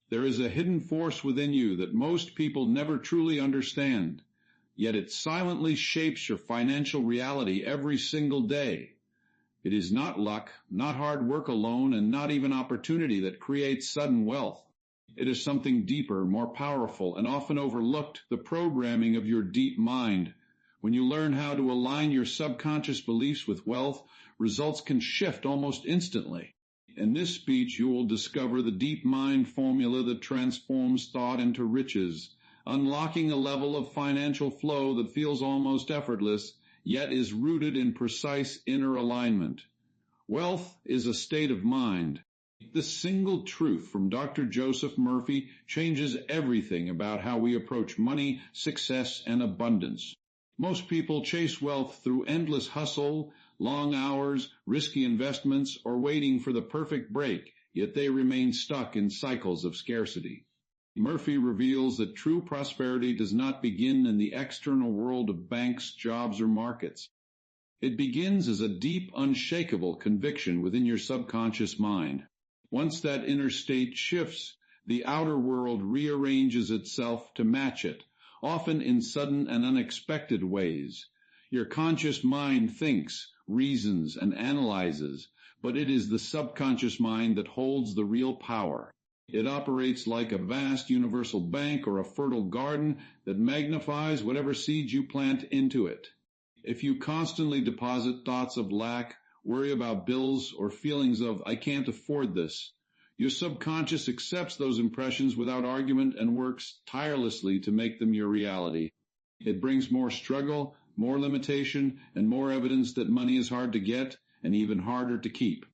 There is a hidden force within you that most people never truly understand, yet it silently shapes your financial reality every single day. It is not luck, not hard work alone, and not even opportunity that creates sudden wealth. It is something deeper, more powerful, and often overlooked, the programming of your deep mind. When you learn how to align your subconscious beliefs with wealth, results can shift almost instantly. In this speech, you will discover the deep mind formula that transforms thought into riches, unlocking a level of financial flow that feels almost effortless, yet is rooted in precise inner alignment. Wealth is a state of mind. This single truth from Dr. Joseph Murphy changes everything about how we approach money, success, and abundance. Most people chase wealth through endless hustle, long hours, risky investments, or waiting for the perfect break, yet they remain stuck in cycles of scarcity. Murphy reveals that true prosperity does not begin in the external world of banks, jobs, or markets. It begins as a deep, unshakable conviction within your subconscious mind. Once that inner state shifts, the outer world rearranges itself to match it, often in sudden and unexpected ways. Your conscious mind thinks, reasons, and analyzes, but it is the subconscious mind that holds the real power. It operates like a vast universal bank or a fertile garden that magnifies whatever seeds you plant into it. If you constantly deposit thoughts of lack, worry about bills, or feelings of, I can't afford this, your subconscious accepts those impressions without argument and works tirelessly to make them your reality. It brings more struggle, more limitation, and more evidence that money is hard to get and even harder to keep.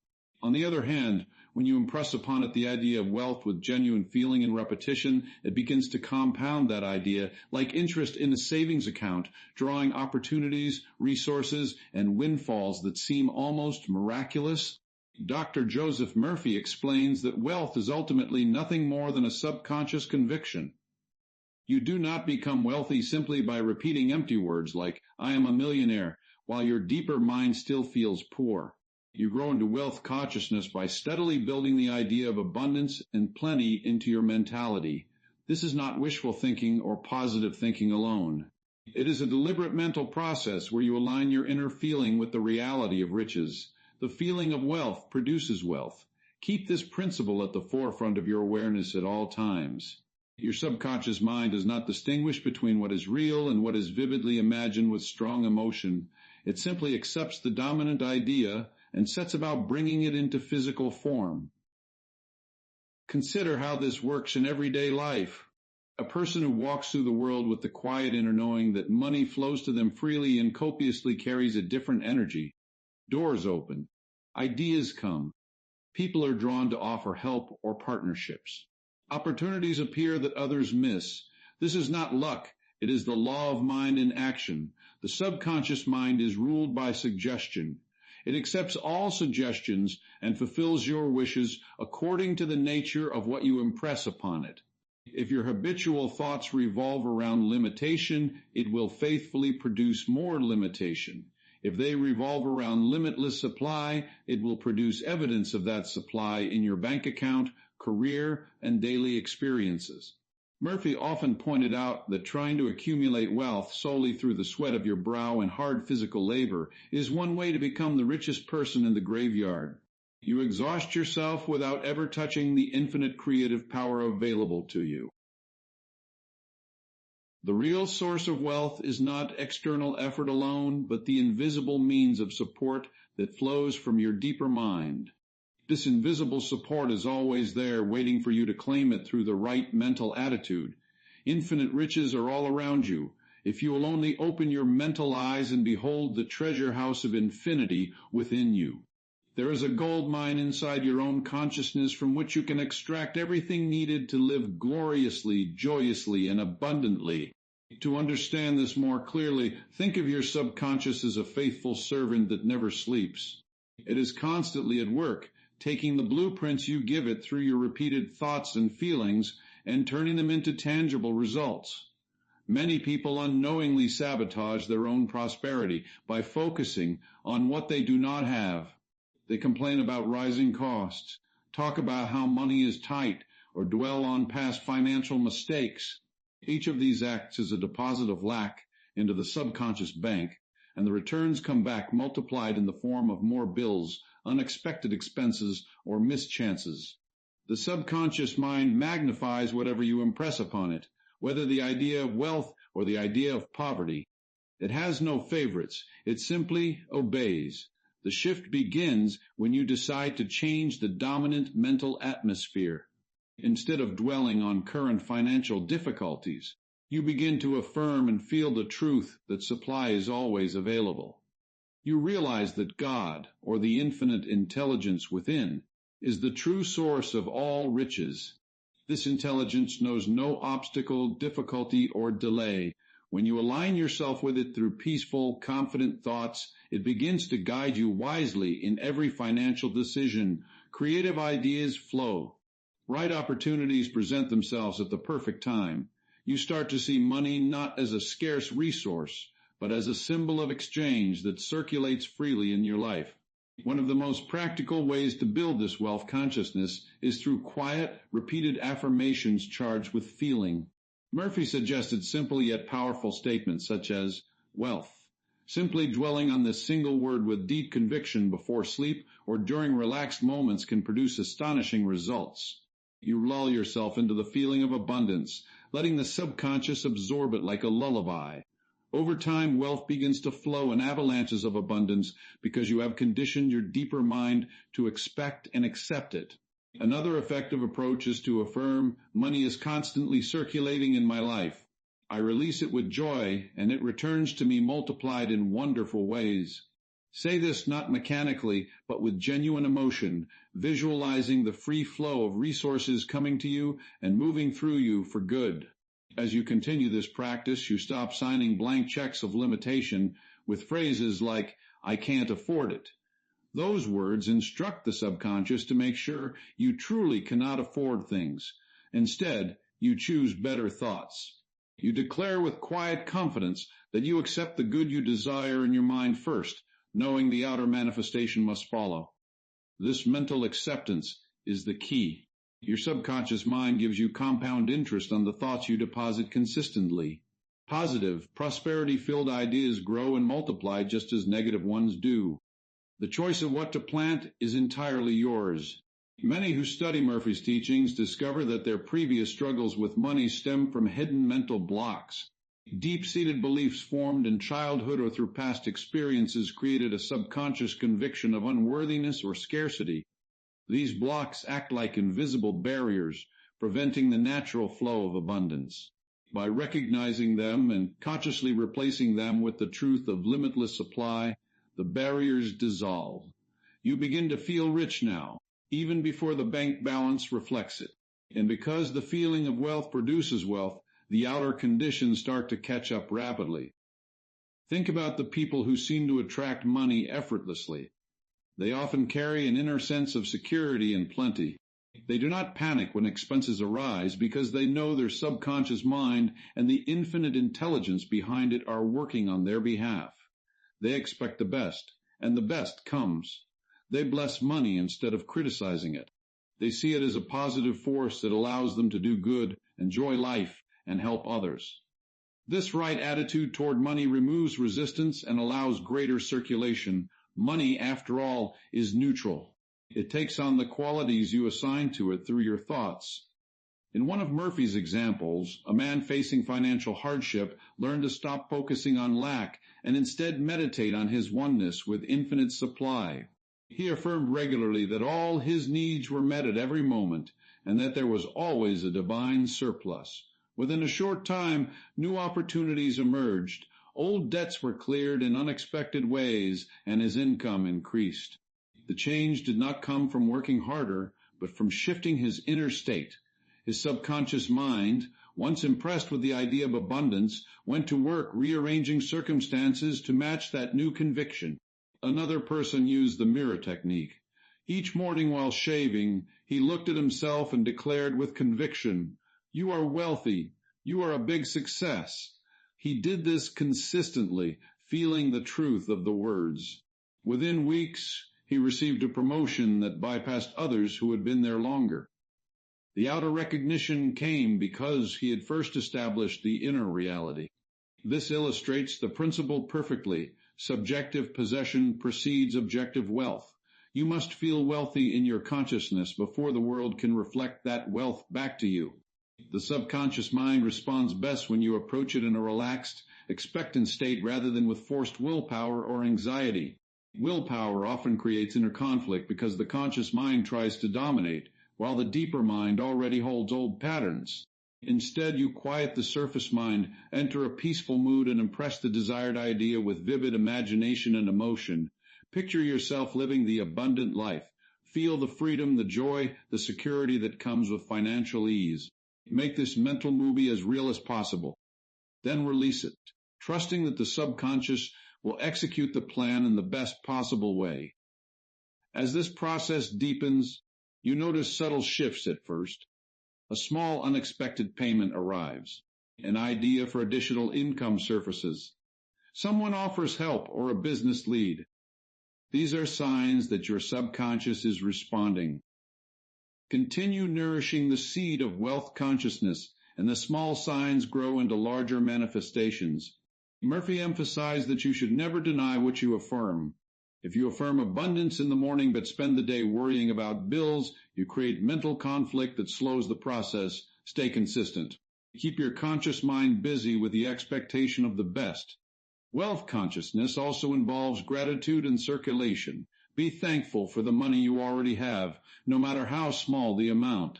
On the other hand, when you impress upon it the idea of wealth with genuine feeling and repetition, it begins to compound that idea like interest in a savings account, drawing opportunities, resources, and windfalls that seem almost miraculous. Dr. Joseph Murphy explains that wealth is ultimately nothing more than a subconscious conviction. You do not become wealthy simply by repeating empty words like, I am a millionaire, while your deeper mind still feels poor. You grow into wealth consciousness by steadily building the idea of abundance and plenty into your mentality. This is not wishful thinking or positive thinking alone. It is a deliberate mental process where you align your inner feeling with the reality of riches. The feeling of wealth produces wealth. Keep this principle at the forefront of your awareness at all times. Your subconscious mind does not distinguish between what is real and what is vividly imagined with strong emotion. It simply accepts the dominant idea and sets about bringing it into physical form. Consider how this works in everyday life. A person who walks through the world with the quiet inner knowing that money flows to them freely and copiously carries a different energy. Doors open. Ideas come. People are drawn to offer help or partnerships. Opportunities appear that others miss. This is not luck. It is the law of mind in action. The subconscious mind is ruled by suggestion. It accepts all suggestions and fulfills your wishes according to the nature of what you impress upon it. If your habitual thoughts revolve around limitation, it will faithfully produce more limitation. If they revolve around limitless supply, it will produce evidence of that supply in your bank account, career, and daily experiences. Murphy often pointed out that trying to accumulate wealth solely through the sweat of your brow and hard physical labor is one way to become the richest person in the graveyard. You exhaust yourself without ever touching the infinite creative power available to you. The real source of wealth is not external effort alone, but the invisible means of support that flows from your deeper mind. This invisible support is always there, waiting for you to claim it through the right mental attitude. Infinite riches are all around you. If you will only open your mental eyes and behold the treasure house of infinity within you. There is a gold mine inside your own consciousness from which you can extract everything needed to live gloriously, joyously, and abundantly. To understand this more clearly, think of your subconscious as a faithful servant that never sleeps. It is constantly at work, taking the blueprints you give it through your repeated thoughts and feelings and turning them into tangible results. Many people unknowingly sabotage their own prosperity by focusing on what they do not have. They complain about rising costs, talk about how money is tight, or dwell on past financial mistakes. Each of these acts is a deposit of lack into the subconscious bank, and the returns come back multiplied in the form of more bills, unexpected expenses, or mischances. The subconscious mind magnifies whatever you impress upon it, whether the idea of wealth or the idea of poverty. It has no favorites. It simply obeys. The shift begins when you decide to change the dominant mental atmosphere. Instead of dwelling on current financial difficulties, you begin to affirm and feel the truth that supply is always available. You realize that God, or the infinite intelligence within, is the true source of all riches. This intelligence knows no obstacle, difficulty, or delay. When you align yourself with it through peaceful, confident thoughts, it begins to guide you wisely in every financial decision. Creative ideas flow. Right opportunities present themselves at the perfect time. You start to see money not as a scarce resource, but as a symbol of exchange that circulates freely in your life. One of the most practical ways to build this wealth consciousness is through quiet, repeated affirmations charged with feeling. Murphy suggested simple yet powerful statements such as wealth. Simply dwelling on this single word with deep conviction before sleep or during relaxed moments can produce astonishing results. You lull yourself into the feeling of abundance, letting the subconscious absorb it like a lullaby. Over time, wealth begins to flow in avalanches of abundance because you have conditioned your deeper mind to expect and accept it. Another effective approach is to affirm, money is constantly circulating in my life. I release it with joy, and it returns to me multiplied in wonderful ways. Say this not mechanically, but with genuine emotion, visualizing the free flow of resources coming to you and moving through you for good. As you continue this practice, you stop signing blank checks of limitation with phrases like, I can't afford it. Those words instruct the subconscious to make sure you truly cannot afford things. Instead, you choose better thoughts. You declare with quiet confidence that you accept the good you desire in your mind first, knowing the outer manifestation must follow. This mental acceptance is the key. Your subconscious mind gives you compound interest on the thoughts you deposit consistently. Positive, prosperity-filled ideas grow and multiply just as negative ones do. The choice of what to plant is entirely yours. Many who study Murphy's teachings discover that their previous struggles with money stem from hidden mental blocks. Deep-seated beliefs formed in childhood or through past experiences created a subconscious conviction of unworthiness or scarcity. These blocks act like invisible barriers, preventing the natural flow of abundance. By recognizing them and consciously replacing them with the truth of limitless supply, the barriers dissolve. You begin to feel rich now, even before the bank balance reflects it. And because the feeling of wealth produces wealth, the outer conditions start to catch up rapidly. Think about the people who seem to attract money effortlessly. They often carry an inner sense of security and plenty. They do not panic when expenses arise because they know their subconscious mind and the infinite intelligence behind it are working on their behalf. They expect the best, and the best comes. They bless money instead of criticizing it. They see it as a positive force that allows them to do good, enjoy life, and help others. This right attitude toward money removes resistance and allows greater circulation. Money, after all, is neutral. It takes on the qualities you assign to it through your thoughts. In one of Murphy's examples, a man facing financial hardship learned to stop focusing on lack and instead meditate on his oneness with infinite supply. He affirmed regularly that all his needs were met at every moment and that there was always a divine surplus. Within a short time, new opportunities emerged. Old debts were cleared in unexpected ways, and his income increased. The change did not come from working harder, but from shifting his inner state. His subconscious mind, once impressed with the idea of abundance, went to work rearranging circumstances to match that new conviction. Another person used the mirror technique. Each morning while shaving, he looked at himself and declared with conviction, "You are wealthy. You are a big success." He did this consistently, feeling the truth of the words. Within weeks, he received a promotion that bypassed others who had been there longer. The outer recognition came because he had first established the inner reality. This illustrates the principle perfectly. Subjective possession precedes objective wealth. You must feel wealthy in your consciousness before the world can reflect that wealth back to you. The subconscious mind responds best when you approach it in a relaxed, expectant state rather than with forced willpower or anxiety. Willpower often creates inner conflict because the conscious mind tries to dominate, while the deeper mind already holds old patterns. Instead, you quiet the surface mind, enter a peaceful mood, and impress the desired idea with vivid imagination and emotion. Picture yourself living the abundant life. Feel the freedom, the joy, the security that comes with financial ease. Make this mental movie as real as possible. Then release it, trusting that the subconscious will execute the plan in the best possible way. As this process deepens, you notice subtle shifts at first. A small unexpected payment arrives. An idea for additional income surfaces. Someone offers help or a business lead. These are signs that your subconscious is responding. Continue nourishing the seed of wealth consciousness, and the small signs grow into larger manifestations. Murphy emphasized that you should never deny what you affirm. If you affirm abundance in the morning but spend the day worrying about bills, you create mental conflict that slows the process. Stay consistent. Keep your conscious mind busy with the expectation of the best. Wealth consciousness also involves gratitude and circulation. Be thankful for the money you already have, no matter how small the amount.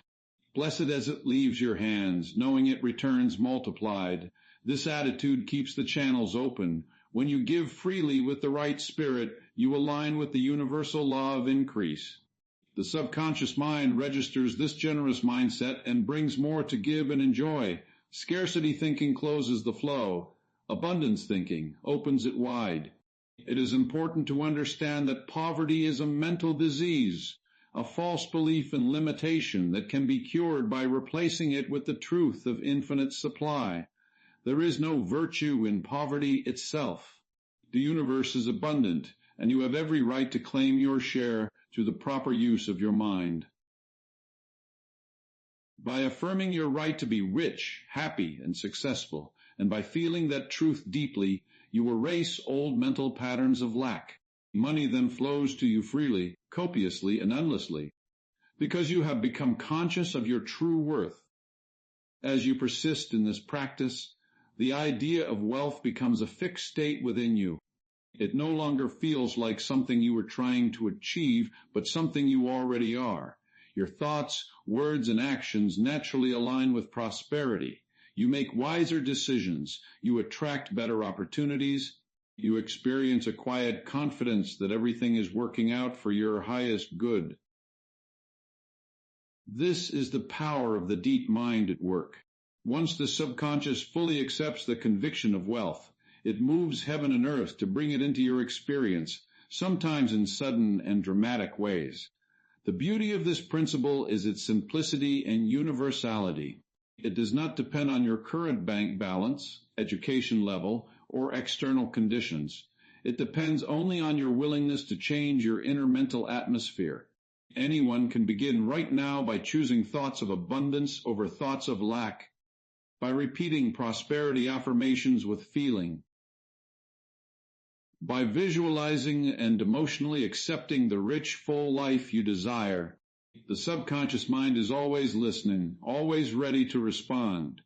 Bless it as it leaves your hands, knowing it returns multiplied. This attitude keeps the channels open. When you give freely with the right spirit, you align with the universal law of increase. The subconscious mind registers this generous mindset and brings more to give and enjoy. Scarcity thinking closes the flow. Abundance thinking opens it wide. It is important to understand that poverty is a mental disease, a false belief in limitation that can be cured by replacing it with the truth of infinite supply. There is no virtue in poverty itself. The universe is abundant, and you have every right to claim your share through the proper use of your mind. By affirming your right to be rich, happy, and successful, and by feeling that truth deeply, you erase old mental patterns of lack. Money then flows to you freely, copiously, and endlessly, because you have become conscious of your true worth. As you persist in this practice, the idea of wealth becomes a fixed state within you. It no longer feels like something you were trying to achieve, but something you already are. Your thoughts, words, and actions naturally align with prosperity. You make wiser decisions. You attract better opportunities. You experience a quiet confidence that everything is working out for your highest good. This is the power of the deep mind at work. Once the subconscious fully accepts the conviction of wealth, it moves heaven and earth to bring it into your experience, sometimes in sudden and dramatic ways. The beauty of this principle is its simplicity and universality. It does not depend on your current bank balance, education level, or external conditions. It depends only on your willingness to change your inner mental atmosphere. Anyone can begin right now by choosing thoughts of abundance over thoughts of lack, by repeating prosperity affirmations with feeling, by visualizing and emotionally accepting the rich, full life you desire. The subconscious mind is always listening, always ready to respond.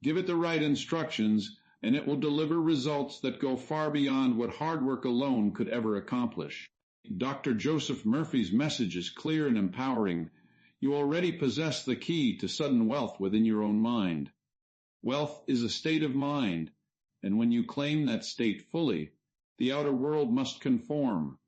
Give it the right instructions, and it will deliver results that go far beyond what hard work alone could ever accomplish. Dr. Joseph Murphy's message is clear and empowering. You already possess the key to sudden wealth within your own mind. Wealth is a state of mind, and when you claim that state fully, the outer world must conform.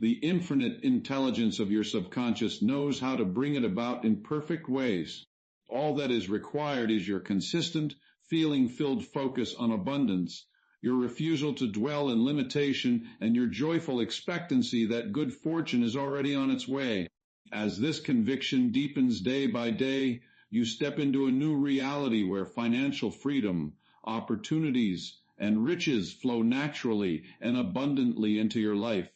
The infinite intelligence of your subconscious knows how to bring it about in perfect ways. All that is required is your consistent, feeling-filled focus on abundance, your refusal to dwell in limitation, and your joyful expectancy that good fortune is already on its way. As this conviction deepens day by day, you step into a new reality where financial freedom, opportunities, and riches flow naturally and abundantly into your life.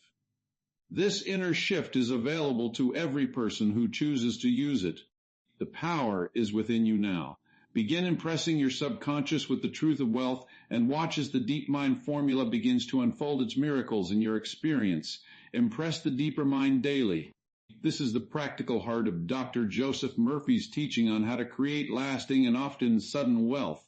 This inner shift is available to every person who chooses to use it. The power is within you now. Begin impressing your subconscious with the truth of wealth and watch as the deep mind formula begins to unfold its miracles in your experience. Impress the deeper mind daily. This is the practical heart of Dr. Joseph Murphy's teaching on how to create lasting and often sudden wealth.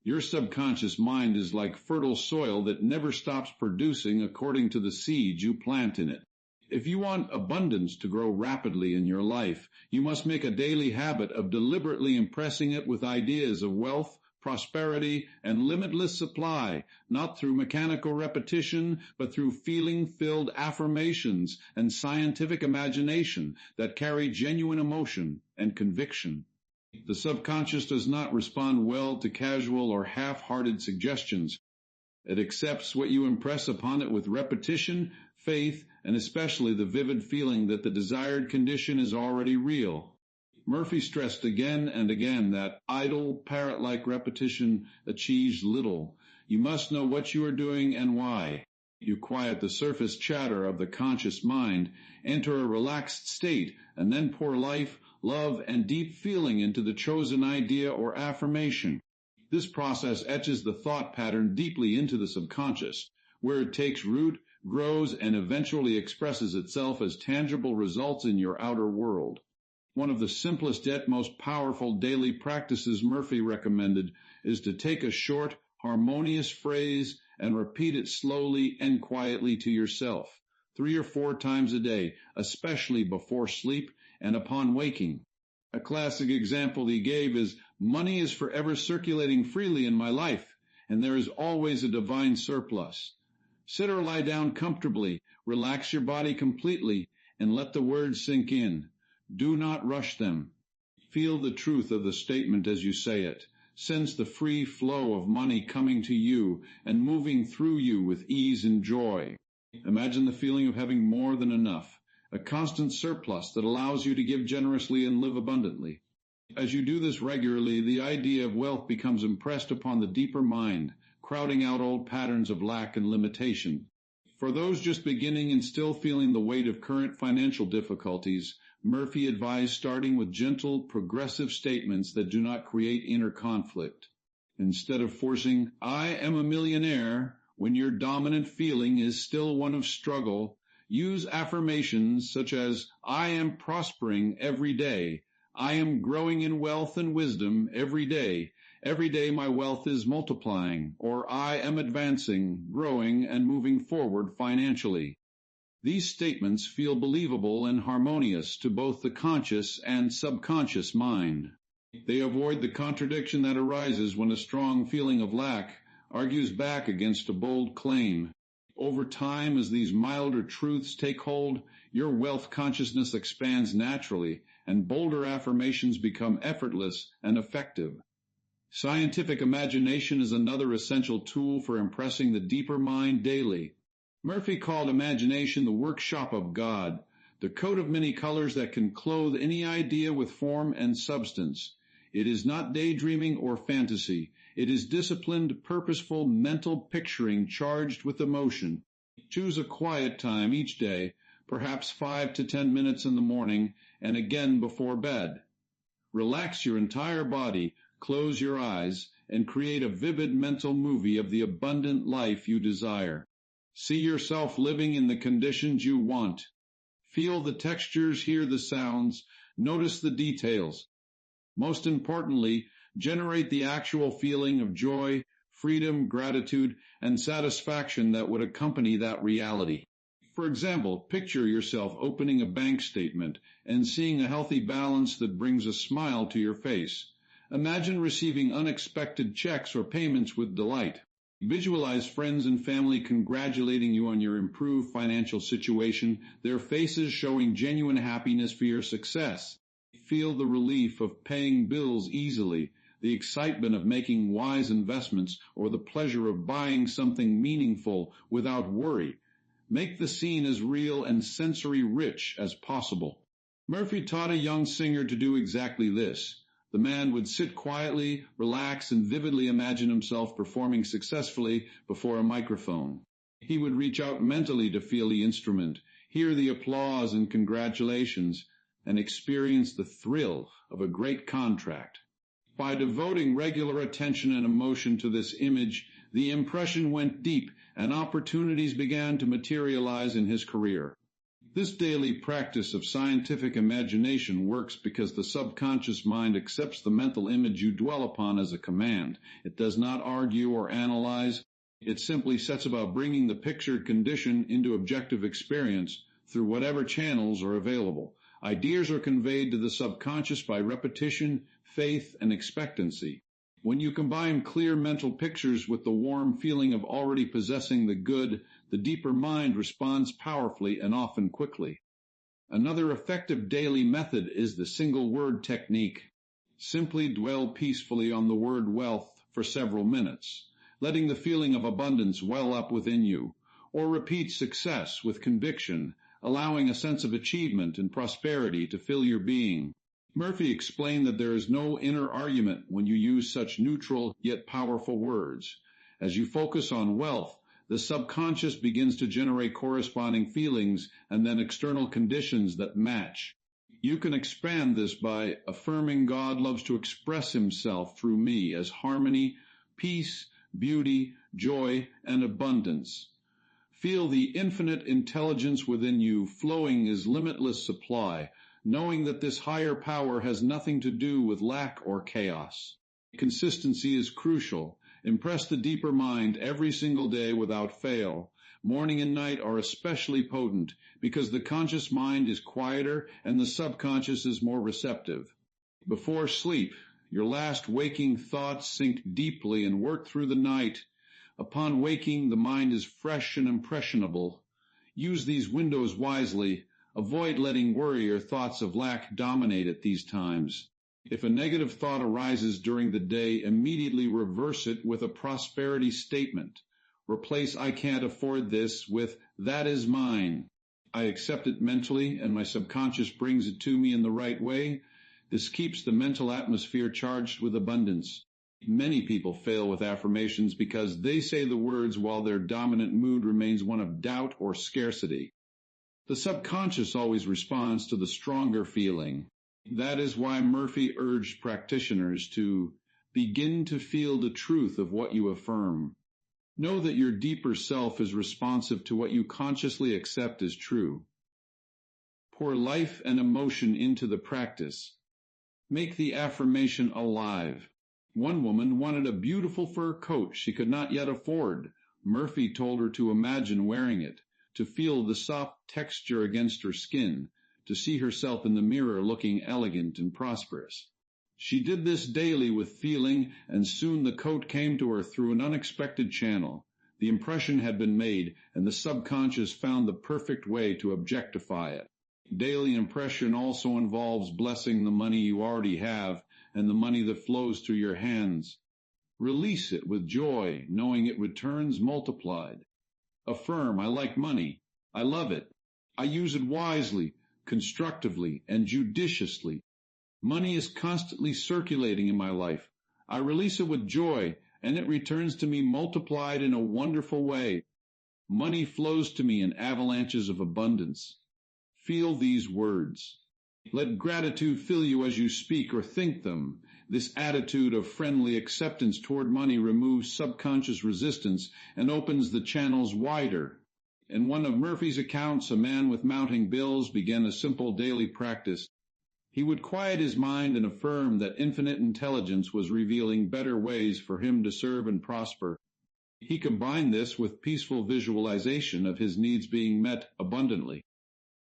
Your subconscious mind is like fertile soil that never stops producing according to the seeds you plant in it. If you want abundance to grow rapidly in your life, you must make a daily habit of deliberately impressing it with ideas of wealth, prosperity, and limitless supply, not through mechanical repetition, but through feeling-filled affirmations and scientific imagination that carry genuine emotion and conviction. The subconscious does not respond well to casual or half-hearted suggestions. It accepts what you impress upon it with repetition, faith, and especially the vivid feeling that the desired condition is already real. Murphy stressed again and again that idle, parrot-like repetition achieves little. You must know what you are doing and why. You quiet the surface chatter of the conscious mind, enter a relaxed state, and then pour life, love, and deep feeling into the chosen idea or affirmation. This process etches the thought pattern deeply into the subconscious, where it takes root, grows, and eventually expresses itself as tangible results in your outer world. One of the simplest yet most powerful daily practices Murphy recommended is to take a short, harmonious phrase and repeat it slowly and quietly to yourself, 3 or 4 times a day, especially before sleep and upon waking. A classic example he gave is, "Money is forever circulating freely in my life, and there is always a divine surplus." Sit or lie down comfortably, relax your body completely, and let the words sink in. Do not rush them. Feel the truth of the statement as you say it. Sense the free flow of money coming to you and moving through you with ease and joy. Imagine the feeling of having more than enough, a constant surplus that allows you to give generously and live abundantly. As you do this regularly, the idea of wealth becomes impressed upon the deeper mind, crowding out old patterns of lack and limitation. For those just beginning and still feeling the weight of current financial difficulties, Murphy advised starting with gentle, progressive statements that do not create inner conflict. Instead of forcing, "I am a millionaire," when your dominant feeling is still one of struggle, use affirmations such as, "I am prospering every day. I am growing in wealth and wisdom every day. Every day my wealth is multiplying," or "I am advancing, growing, and moving forward financially." These statements feel believable and harmonious to both the conscious and subconscious mind. They avoid the contradiction that arises when a strong feeling of lack argues back against a bold claim. Over time, as these milder truths take hold, your wealth consciousness expands naturally, and bolder affirmations become effortless and effective. Scientific imagination is another essential tool for impressing the deeper mind daily. Murphy called imagination the workshop of God, the coat of many colors that can clothe any idea with form and substance. It is not daydreaming or fantasy. It is disciplined, purposeful, mental picturing charged with emotion. Choose a quiet time each day, perhaps 5 to 10 minutes in the morning and again before bed. Relax your entire body, close your eyes, and create a vivid mental movie of the abundant life you desire. See yourself living in the conditions you want. Feel the textures, hear the sounds, notice the details. Most importantly, generate the actual feeling of joy, freedom, gratitude, and satisfaction that would accompany that reality. For example, picture yourself opening a bank statement and seeing a healthy balance that brings a smile to your face. Imagine receiving unexpected checks or payments with delight. Visualize friends and family congratulating you on your improved financial situation, their faces showing genuine happiness for your success. Feel the relief of paying bills easily, the excitement of making wise investments, or the pleasure of buying something meaningful without worry. Make the scene as real and sensory-rich as possible. Murphy taught a young singer to do exactly this. The man would sit quietly, relax, and vividly imagine himself performing successfully before a microphone. He would reach out mentally to feel the instrument, hear the applause and congratulations, and experience the thrill of a great contract. By devoting regular attention and emotion to this image, the impression went deep and opportunities began to materialize in his career. This daily practice of scientific imagination works because the subconscious mind accepts the mental image you dwell upon as a command. It does not argue or analyze. It simply sets about bringing the pictured condition into objective experience through whatever channels are available. Ideas are conveyed to the subconscious by repetition, faith, and expectancy. When you combine clear mental pictures with the warm feeling of already possessing the good, the deeper mind responds powerfully and often quickly. Another effective daily method is the single word technique. Simply dwell peacefully on the word wealth for several minutes, letting the feeling of abundance well up within you, or repeat success with conviction, allowing a sense of achievement and prosperity to fill your being. Murphy explained that there is no inner argument when you use such neutral yet powerful words. As you focus on wealth, the subconscious begins to generate corresponding feelings and then external conditions that match. You can expand this by affirming God loves to express himself through me as harmony, peace, beauty, joy, and abundance. Feel the infinite intelligence within you flowing as limitless supply, knowing that this higher power has nothing to do with lack or chaos. Consistency is crucial. Impress the deeper mind every single day without fail. Morning and night are especially potent because the conscious mind is quieter and the subconscious is more receptive. Before sleep, your last waking thoughts sink deeply and work through the night. Upon waking, the mind is fresh and impressionable. Use these windows wisely. Avoid letting worry or thoughts of lack dominate at these times. If a negative thought arises during the day, immediately reverse it with a prosperity statement. Replace "I can't afford this" with "that is mine." I accept it mentally and my subconscious brings it to me in the right way. This keeps the mental atmosphere charged with abundance. Many people fail with affirmations because they say the words while their dominant mood remains one of doubt or scarcity. The subconscious always responds to the stronger feeling. That is why Murphy urged practitioners to begin to feel the truth of what you affirm. Know that your deeper self is responsive to what you consciously accept as true. Pour life and emotion into the practice. Make the affirmation alive. One woman wanted a beautiful fur coat she could not yet afford. Murphy told her to imagine wearing it, to feel the soft texture against her skin, to see herself in the mirror looking elegant and prosperous. She did this daily with feeling, and soon the coat came to her through an unexpected channel. The impression had been made, and the subconscious found the perfect way to objectify it. Daily impression also involves blessing the money you already have and the money that flows through your hands. Release it with joy, knowing it returns multiplied. Affirm, "I like money. I love it. I use it wisely, constructively, and judiciously. Money is constantly circulating in my life. I release it with joy, and it returns to me multiplied in a wonderful way. Money flows to me in avalanches of abundance." Feel these words. Let gratitude fill you as you speak or think them. This attitude of friendly acceptance toward money removes subconscious resistance and opens the channels wider. In one of Murphy's accounts, a man with mounting bills began a simple daily practice. He would quiet his mind and affirm that infinite intelligence was revealing better ways for him to serve and prosper. He combined this with peaceful visualization of his needs being met abundantly.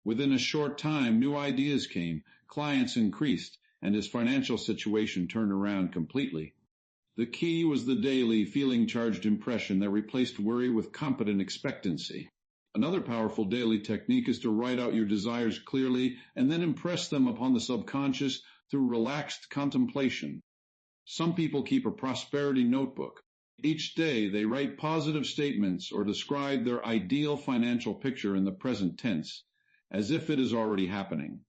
Within a short time, new ideas came, clients increased, and his financial situation turned around completely. The key was the daily, feeling-charged impression that replaced worry with competent expectancy. Another powerful daily technique is to write out your desires clearly and then impress them upon the subconscious through relaxed contemplation. Some people keep a prosperity notebook. Each day they write positive statements or describe their ideal financial picture in the present tense, as if it is already happening.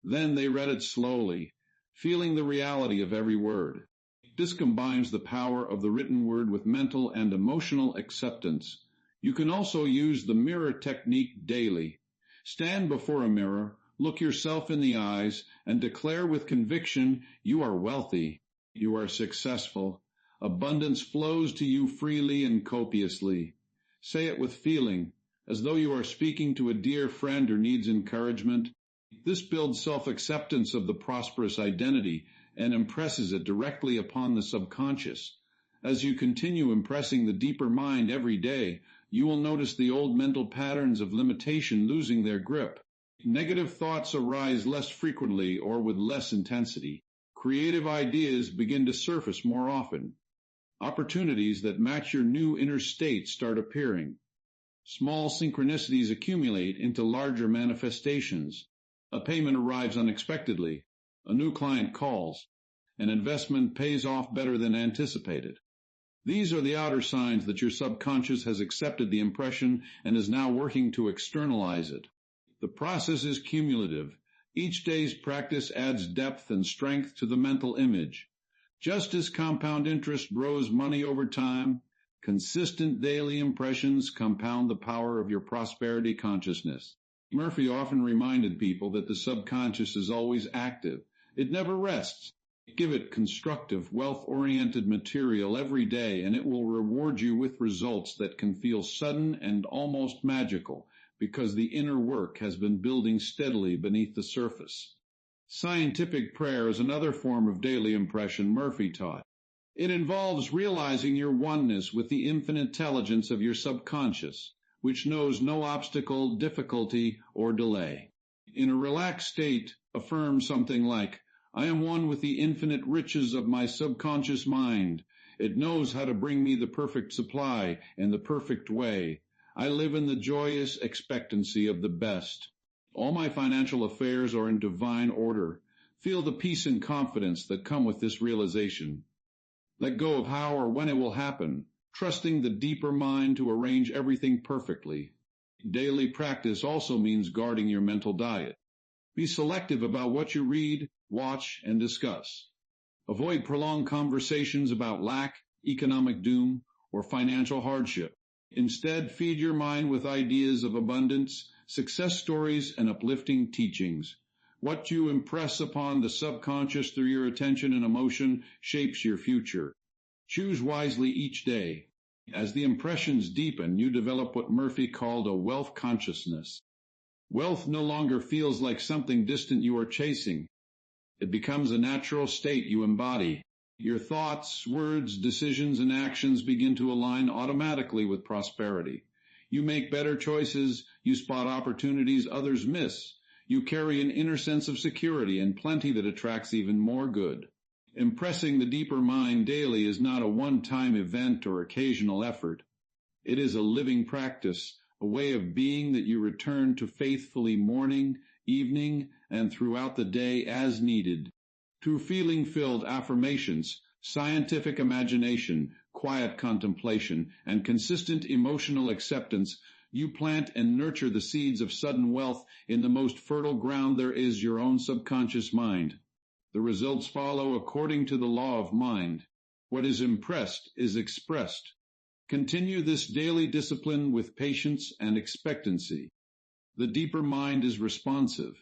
Then they read it slowly, feeling the reality of every word. This combines the power of the written word with mental and emotional acceptance. You can also use the mirror technique daily. Stand before a mirror, Look yourself in the eyes and declare with conviction, you are wealthy, you are successful. Abundance flows to you freely and copiously. Say it with feeling, as though you are speaking to a dear friend who needs encouragement. This builds self-acceptance of the prosperous identity and impresses it directly upon the subconscious. As you continue impressing the deeper mind every day, you will notice the old mental patterns of limitation losing their grip. Negative thoughts arise less frequently or with less intensity. Creative ideas begin to surface more often. Opportunities that match your new inner state start appearing. Small synchronicities accumulate into larger manifestations. A payment arrives unexpectedly. A new client calls. An investment pays off better than anticipated. These are the outer signs that your subconscious has accepted the impression and is now working to externalize it. The process is cumulative. Each day's practice adds depth and strength to the mental image. Just as compound interest grows money over time, consistent daily impressions compound the power of your prosperity consciousness. Murphy often reminded people that the subconscious is always active. It never rests. Give it constructive, wealth-oriented material every day, and it will reward you with results that can feel sudden and almost magical, because the inner work has been building steadily beneath the surface. Scientific prayer is another form of daily impression Murphy taught. It involves realizing your oneness with the infinite intelligence of your subconscious, which knows no obstacle, difficulty, or delay. In a relaxed state, affirm something like, I am one with the infinite riches of my subconscious mind. It knows how to bring me the perfect supply in the perfect way. I live in the joyous expectancy of the best. All my financial affairs are in divine order. Feel the peace and confidence that come with this realization. Let go of how or when it will happen, trusting the deeper mind to arrange everything perfectly. Daily practice also means guarding your mental diet. Be selective about what you read, watch, and discuss. Avoid prolonged conversations about lack, economic doom, or financial hardship. Instead, feed your mind with ideas of abundance, success stories, and uplifting teachings. What you impress upon the subconscious through your attention and emotion shapes your future. Choose wisely each day. As the impressions deepen, you develop what Murphy called a wealth consciousness. Wealth no longer feels like something distant you are chasing. It becomes a natural state you embody. Your thoughts, words, decisions, and actions begin to align automatically with prosperity. You make better choices, you spot opportunities others miss. You carry an inner sense of security and plenty that attracts even more good. Impressing the deeper mind daily is not a one-time event or occasional effort. It is a living practice, a way of being that you return to faithfully morning, evening, and throughout the day as needed. Through feeling-filled affirmations, scientific imagination, quiet contemplation, and consistent emotional acceptance, you plant and nurture the seeds of sudden wealth in the most fertile ground there is, your own subconscious mind. The results follow according to the law of mind. What is impressed is expressed. Continue this daily discipline with patience and expectancy. The deeper mind is responsive.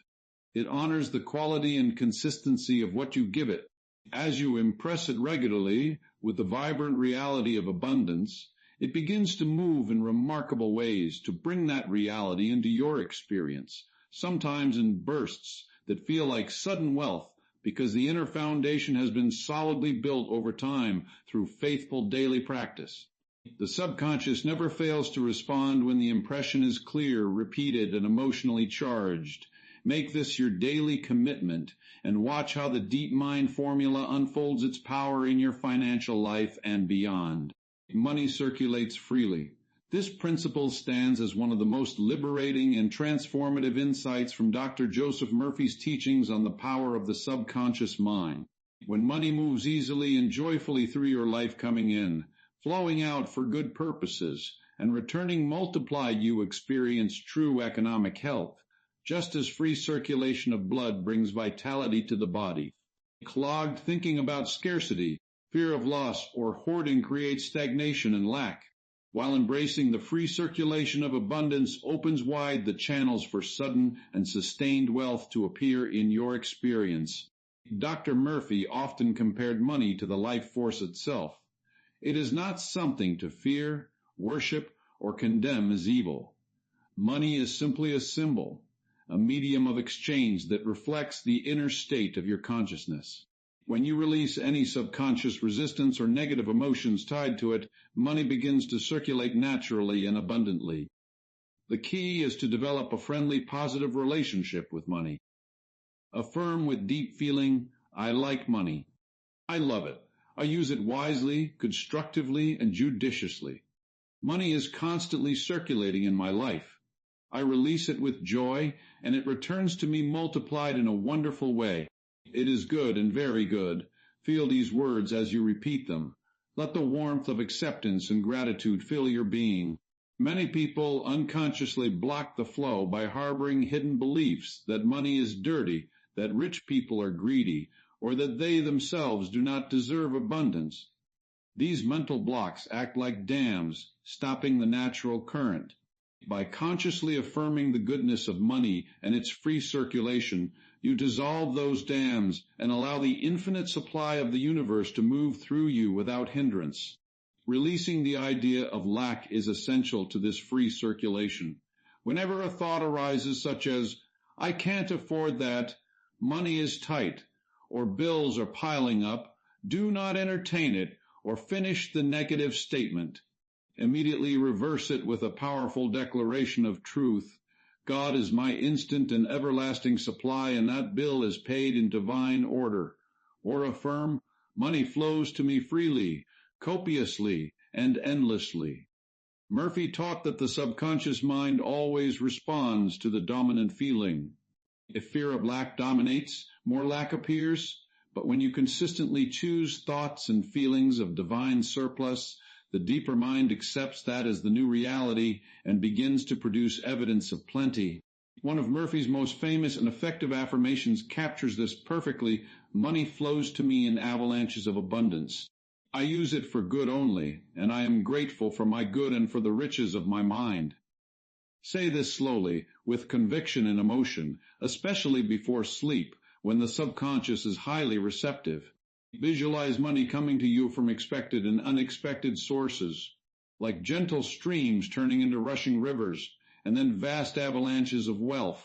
It honors the quality and consistency of what you give it. As you impress it regularly with the vibrant reality of abundance, it begins to move in remarkable ways to bring that reality into your experience, sometimes in bursts that feel like sudden wealth because the inner foundation has been solidly built over time through faithful daily practice. The subconscious never fails to respond when the impression is clear, repeated, and emotionally charged. Make this your daily commitment and watch how the deep mind formula unfolds its power in your financial life and beyond. Money circulates freely. This principle stands as one of the most liberating and transformative insights from Dr. Joseph Murphy's teachings on the power of the subconscious mind. When money moves easily and joyfully through your life coming in, flowing out for good purposes, and returning multiplied, you experience true economic health. Just as free circulation of blood brings vitality to the body. Clogged thinking about scarcity, fear of loss, or hoarding creates stagnation and lack. while embracing the free circulation of abundance opens wide the channels for sudden and sustained wealth to appear in your experience. Dr. Murphy often compared money to the life force itself. It is not something to fear, worship, or condemn as evil. Money is simply a symbol, a medium of exchange that reflects the inner state of your consciousness. When you release any subconscious resistance or negative emotions tied to it, money begins to circulate naturally and abundantly. The key is to develop a friendly, positive relationship with money. Affirm with deep feeling, I like money. I love it. I use it wisely, constructively, and judiciously. Money is constantly circulating in my life. I release it with joy, and it returns to me multiplied in a wonderful way. It is good and very good. Feel these words as you repeat them. Let the warmth of acceptance and gratitude fill your being. Many people unconsciously block the flow by harboring hidden beliefs that money is dirty, that rich people are greedy, or that they themselves do not deserve abundance. These mental blocks act like dams, stopping the natural current. By consciously affirming the goodness of money and its free circulation, you dissolve those dams and allow the infinite supply of the universe to move through you without hindrance. Releasing the idea of lack is essential to this free circulation. Whenever a thought arises such as, I can't afford that, money is tight, or bills are piling up, do not entertain it or finish the negative statement. Immediately reverse it with a powerful declaration of truth. God is my instant and everlasting supply, and that bill is paid in divine order. Or affirm, money flows to me freely, copiously, and endlessly. Murphy taught that the subconscious mind always responds to the dominant feeling. If fear of lack dominates, more lack appears. But when you consistently choose thoughts and feelings of divine surplus, the deeper mind accepts that as the new reality and begins to produce evidence of plenty. One of Murphy's most famous and effective affirmations captures this perfectly. Money flows to me in avalanches of abundance. I use it for good only, and I am grateful for my good and for the riches of my mind. Say this slowly, with conviction and emotion, especially before sleep, when the subconscious is highly receptive. Visualize money coming to you from expected and unexpected sources, like gentle streams turning into rushing rivers, and then vast avalanches of wealth.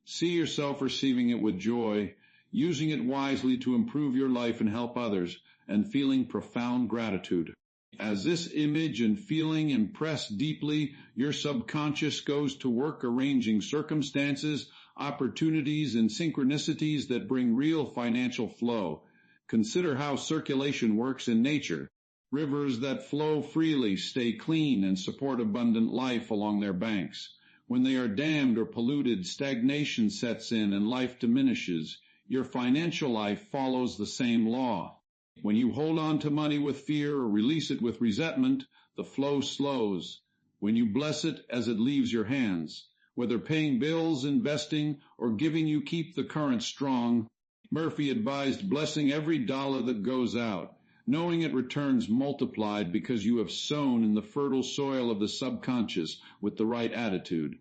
See yourself receiving it with joy, using it wisely to improve your life and help others, and feeling profound gratitude. As this image and feeling impress deeply, your subconscious goes to work arranging circumstances, opportunities, and synchronicities that bring real financial flow. Consider how circulation works in nature. Rivers that flow freely stay clean and support abundant life along their banks. When they are dammed or polluted, stagnation sets in and life diminishes. Your financial life follows the same law. When you hold on to money with fear or release it with resentment, the flow slows. When you bless it as it leaves your hands, whether paying bills, investing, or giving, you keep the current strong. Murphy advised blessing every dollar that goes out, knowing it returns multiplied because you have sown in the fertile soil of the subconscious with the right attitude.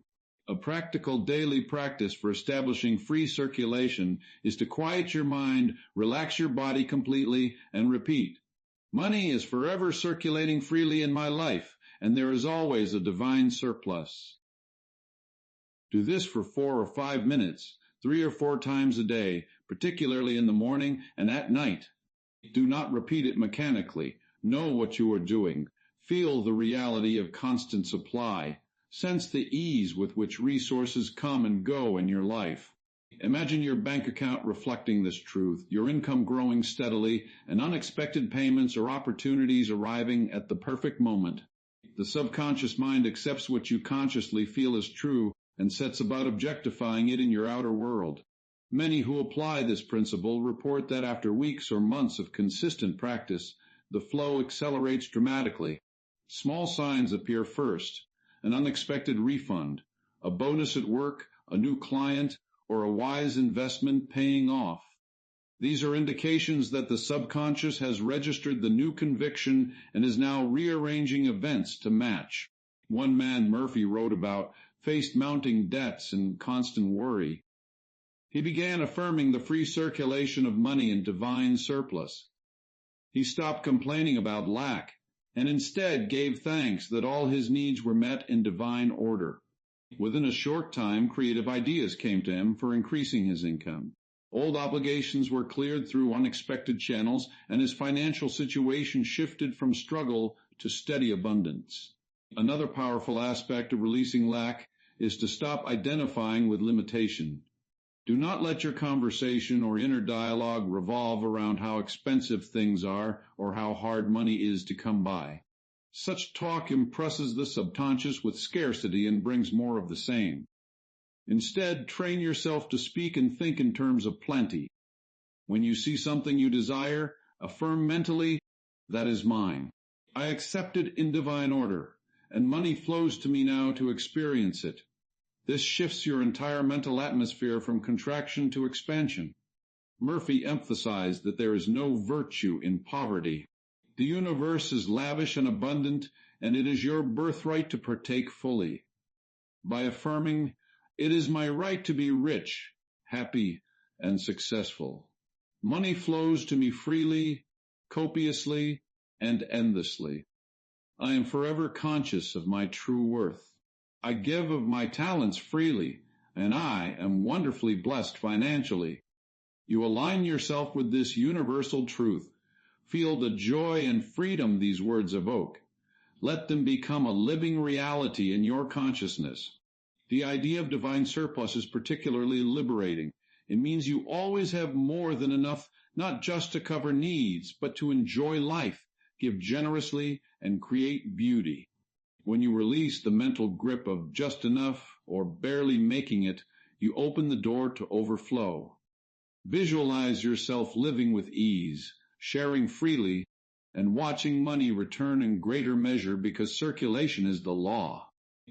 A practical daily practice for establishing free circulation is to quiet your mind, relax your body completely, and repeat, money is forever circulating freely in my life, and there is always a divine surplus. Do this for 4 or 5 minutes, 3 or 4 times a day, particularly in the morning and at night. Do not repeat it mechanically. Know what you are doing. Feel the reality of constant supply. Sense the ease with which resources come and go in your life. Imagine your bank account reflecting this truth, your income growing steadily, and unexpected payments or opportunities arriving at the perfect moment. The subconscious mind accepts what you consciously feel is true and sets about objectifying it in your outer world. Many who apply this principle report that after weeks or months of consistent practice, the flow accelerates dramatically. Small signs appear first: an unexpected refund, a bonus at work, a new client, or a wise investment paying off. These are indications that the subconscious has registered the new conviction and is now rearranging events to match. One man Murphy wrote about faced mounting debts and constant worry. He began affirming the free circulation of money and divine surplus. He stopped complaining about lack and instead gave thanks that all his needs were met in divine order. Within a short time, creative ideas came to him for increasing his income. Old obligations were cleared through unexpected channels, and his financial situation shifted from struggle to steady abundance. Another powerful aspect of releasing lack is to stop identifying with limitation. Do not let your conversation or inner dialogue revolve around how expensive things are or how hard money is to come by. Such talk impresses the subconscious with scarcity and brings more of the same. Instead, train yourself to speak and think in terms of plenty. When you see something you desire, affirm mentally, "That is mine. I accept it in divine order, and money flows to me now to experience it." This shifts your entire mental atmosphere from contraction to expansion. Murphy emphasized that there is no virtue in poverty. The universe is lavish and abundant, and it is your birthright to partake fully. By affirming, "It is my right to be rich, happy, and successful. Money flows to me freely, copiously, and endlessly. I am forever conscious of my true worth. I give of my talents freely, and I am wonderfully blessed financially." You align yourself with this universal truth. Feel the joy and freedom these words evoke. Let them become a living reality in your consciousness. The idea of divine surplus is particularly liberating. It means you always have more than enough, not just to cover needs, but to enjoy life, give generously, and create beauty. When you release the mental grip of just enough or barely making it, you open the door to overflow. Visualize yourself living with ease, sharing freely, and watching money return in greater measure because circulation is the law.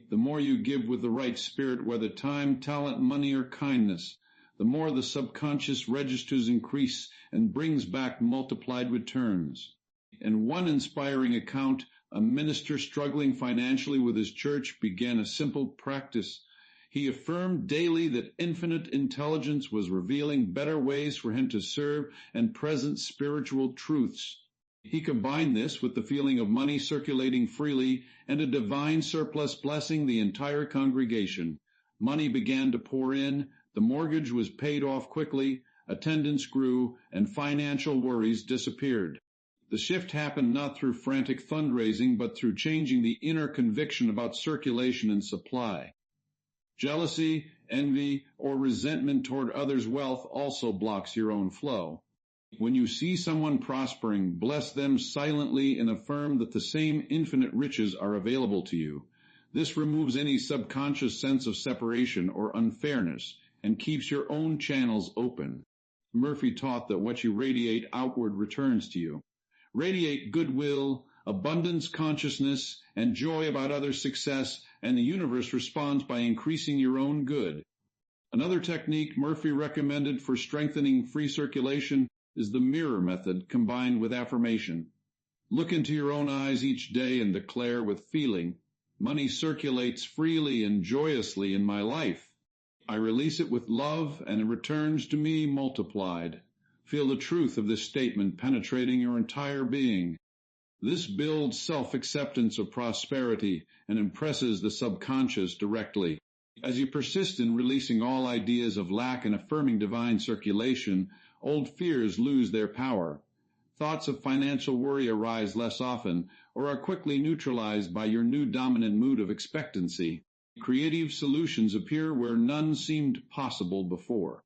The more you give with the right spirit, whether time, talent, money, or kindness, the more the subconscious registers increase and brings back multiplied returns. In one inspiring account, a minister struggling financially with his church began a simple practice. He affirmed daily that infinite intelligence was revealing better ways for him to serve and present spiritual truths. He combined this with the feeling of money circulating freely and a divine surplus blessing the entire congregation. Money began to pour in, the mortgage was paid off quickly, attendance grew, and financial worries disappeared. The shift happened not through frantic fundraising, but through changing the inner conviction about circulation and supply. Jealousy, envy, or resentment toward others' wealth also blocks your own flow. When you see someone prospering, bless them silently and affirm that the same infinite riches are available to you. This removes any subconscious sense of separation or unfairness and keeps your own channels open. Murphy taught that what you radiate outward returns to you. Radiate goodwill, abundance consciousness, and joy about others' success, and the universe responds by increasing your own good. Another technique Murphy recommended for strengthening free circulation is the mirror method combined with affirmation. Look into your own eyes each day and declare with feeling, "Money circulates freely and joyously in my life. I release it with love and it returns to me multiplied." Feel the truth of this statement penetrating your entire being. This builds self-acceptance of prosperity and impresses the subconscious directly. As you persist in releasing all ideas of lack and affirming divine circulation, old fears lose their power. Thoughts of financial worry arise less often or are quickly neutralized by your new dominant mood of expectancy. Creative solutions appear where none seemed possible before.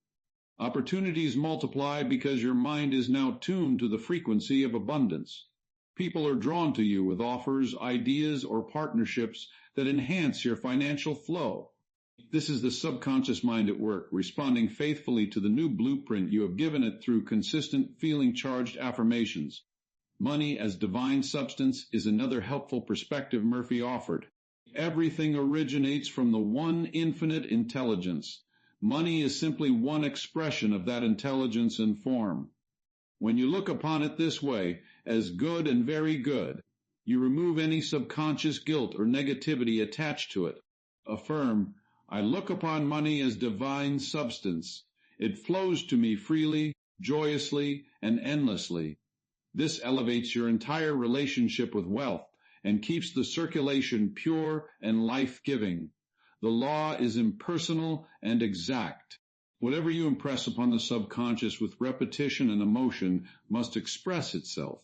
Opportunities multiply because your mind is now tuned to the frequency of abundance. People are drawn to you with offers, ideas, or partnerships that enhance your financial flow. This is the subconscious mind at work, responding faithfully to the new blueprint you have given it through consistent feeling-charged affirmations. Money as divine substance is another helpful perspective Murphy offered. Everything originates from the one infinite intelligence. Money is simply one expression of that intelligence and form. When you look upon it this way, as good and very good, you remove any subconscious guilt or negativity attached to it. Affirm, I look upon money as divine substance. It flows to me freely, joyously, and endlessly. This elevates your entire relationship with wealth and keeps the circulation pure and life-giving. The law is impersonal and exact. Whatever you impress upon the subconscious with repetition and emotion must express itself.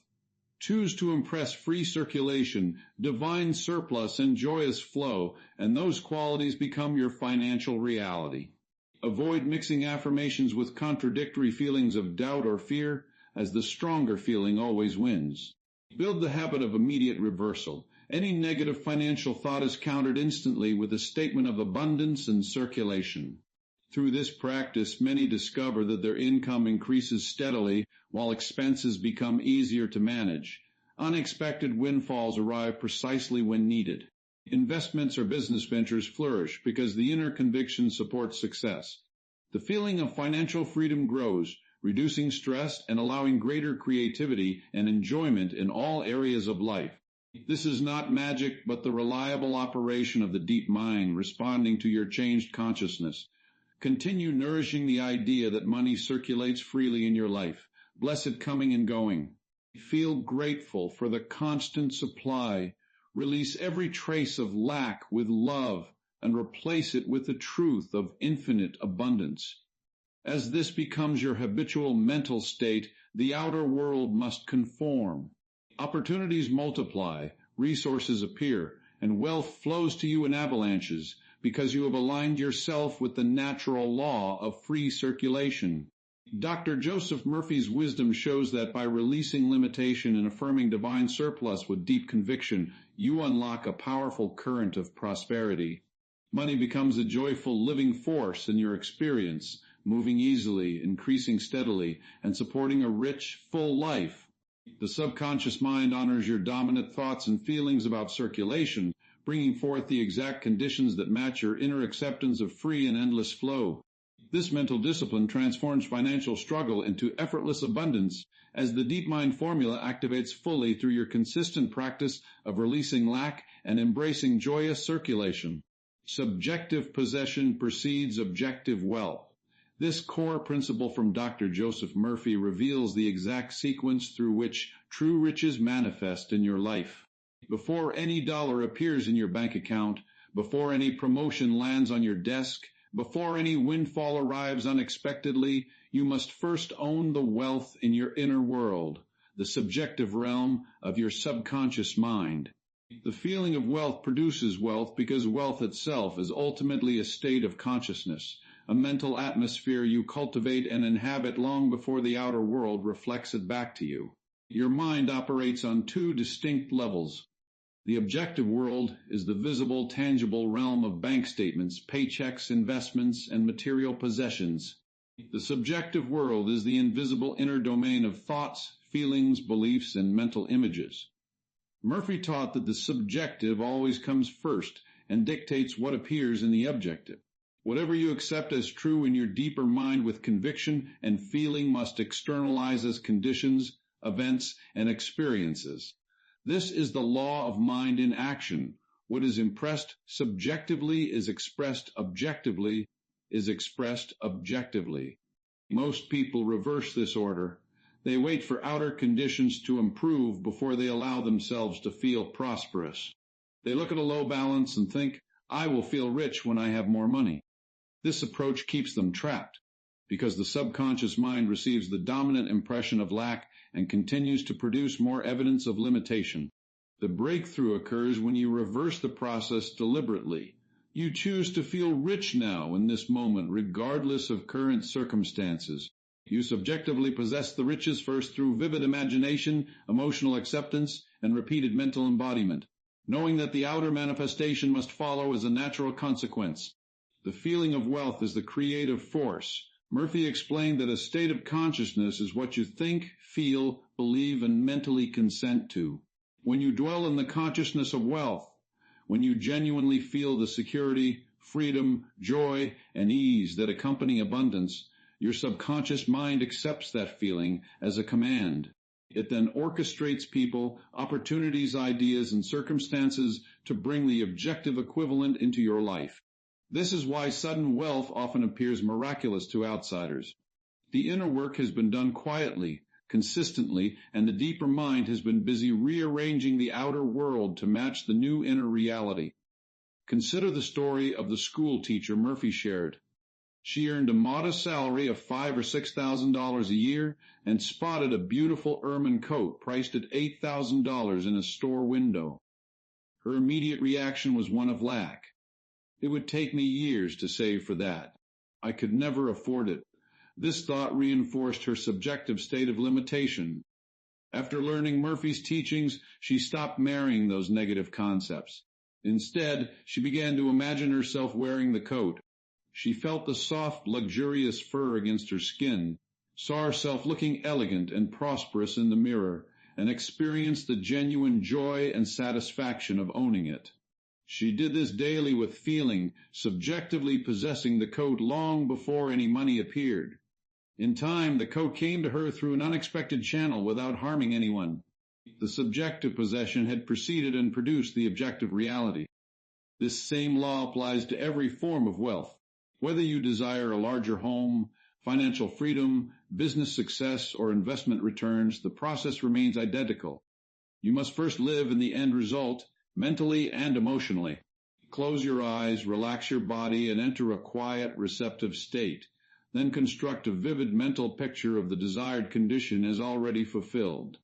Choose to impress free circulation, divine surplus, and joyous flow, and those qualities become your financial reality. Avoid mixing affirmations with contradictory feelings of doubt or fear, as the stronger feeling always wins. Build the habit of immediate reversal. Any negative financial thought is countered instantly with a statement of abundance and circulation. Through this practice, many discover that their income increases steadily while expenses become easier to manage. Unexpected windfalls arrive precisely when needed. Investments or business ventures flourish because the inner conviction supports success. The feeling of financial freedom grows, reducing stress and allowing greater creativity and enjoyment in all areas of life. This is not magic, but the reliable operation of the deep mind responding to your changed consciousness. Continue nourishing the idea that money circulates freely in your life, blessed coming and going. Feel grateful for the constant supply. Release every trace of lack with love and replace it with the truth of infinite abundance. As this becomes your habitual mental state, the outer world must conform. Opportunities multiply, resources appear, and wealth flows to you in avalanches because you have aligned yourself with the natural law of free circulation. Dr. Joseph Murphy's wisdom shows that by releasing limitation and affirming divine surplus with deep conviction, you unlock a powerful current of prosperity. Money becomes a joyful living force in your experience, moving easily, increasing steadily, and supporting a rich, full life. The subconscious mind honors your dominant thoughts and feelings about circulation, bringing forth the exact conditions that match your inner acceptance of free and endless flow. This mental discipline transforms financial struggle into effortless abundance as the deep mind formula activates fully through your consistent practice of releasing lack and embracing joyous circulation. Subjective possession precedes objective wealth. This core principle from Dr. Joseph Murphy reveals the exact sequence through which true riches manifest in your life. Before any dollar appears in your bank account, before any promotion lands on your desk, before any windfall arrives unexpectedly, you must first own the wealth in your inner world, the subjective realm of your subconscious mind. The feeling of wealth produces wealth because wealth itself is ultimately a state of consciousness, a mental atmosphere you cultivate and inhabit long before the outer world reflects it back to you. Your mind operates on two distinct levels. The objective world is the visible, tangible realm of bank statements, paychecks, investments, and material possessions. The subjective world is the invisible inner domain of thoughts, feelings, beliefs, and mental images. Murphy taught that the subjective always comes first and dictates what appears in the objective. Whatever you accept as true in your deeper mind with conviction and feeling must externalize as conditions, events, and experiences. This is the law of mind in action. What is impressed subjectively is expressed objectively, is expressed objectively. Most people reverse this order. They wait for outer conditions to improve before they allow themselves to feel prosperous. They look at a low balance and think, I will feel rich when I have more money. This approach keeps them trapped because the subconscious mind receives the dominant impression of lack and continues to produce more evidence of limitation. The breakthrough occurs when you reverse the process deliberately. You choose to feel rich now in this moment, regardless of current circumstances. You subjectively possess the riches first through vivid imagination, emotional acceptance, and repeated mental embodiment, knowing that the outer manifestation must follow as a natural consequence. The feeling of wealth is the creative force. Murphy explained that a state of consciousness is what you think, feel, believe, and mentally consent to. When you dwell in the consciousness of wealth, when you genuinely feel the security, freedom, joy, and ease that accompany abundance, your subconscious mind accepts that feeling as a command. It then orchestrates people, opportunities, ideas, and circumstances to bring the objective equivalent into your life. This is why sudden wealth often appears miraculous to outsiders. The inner work has been done quietly, consistently, and the deeper mind has been busy rearranging the outer world to match the new inner reality. Consider the story of the school teacher Murphy shared. She earned a modest salary of $5,000 or $6,000 a year and spotted a beautiful ermine coat priced at $8,000 in a store window. Her immediate reaction was one of lack. It would take me years to save for that. I could never afford it. This thought reinforced her subjective state of limitation. After learning Murphy's teachings, she stopped marrying those negative concepts. Instead, she began to imagine herself wearing the coat. She felt the soft, luxurious fur against her skin, saw herself looking elegant and prosperous in the mirror, and experienced the genuine joy and satisfaction of owning it. She did this daily with feeling, subjectively possessing the coat long before any money appeared. In time, the coat came to her through an unexpected channel without harming anyone. The subjective possession had preceded and produced the objective reality. This same law applies to every form of wealth. Whether you desire a larger home, financial freedom, business success, or investment returns, the process remains identical. You must first live in the end result, mentally and emotionally. Close your eyes, relax your body, and enter a quiet, receptive state. Then construct a vivid mental picture of the desired condition as already fulfilled.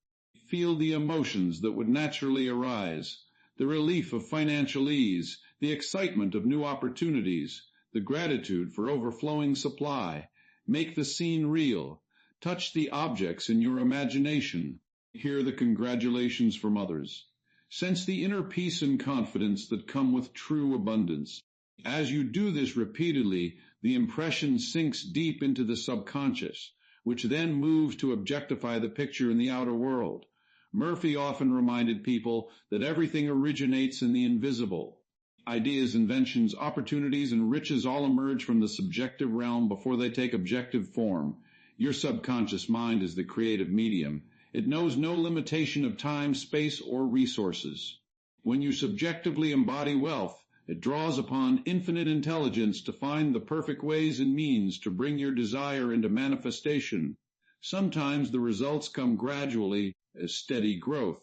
Feel the emotions that would naturally arise, the relief of financial ease, the excitement of new opportunities, the gratitude for overflowing supply. Make the scene real. Touch the objects in your imagination. Hear the congratulations from others. Sense the inner peace and confidence that come with true abundance. As you do this repeatedly, the impression sinks deep into the subconscious, which then moves to objectify the picture in the outer world. Murphy often reminded people that everything originates in the invisible. Ideas, inventions, opportunities, and riches all emerge from the subjective realm before they take objective form. Your subconscious mind is the creative medium. It knows no limitation of time, space, or resources. When you subjectively embody wealth, it draws upon infinite intelligence to find the perfect ways and means to bring your desire into manifestation. Sometimes the results come gradually as steady growth.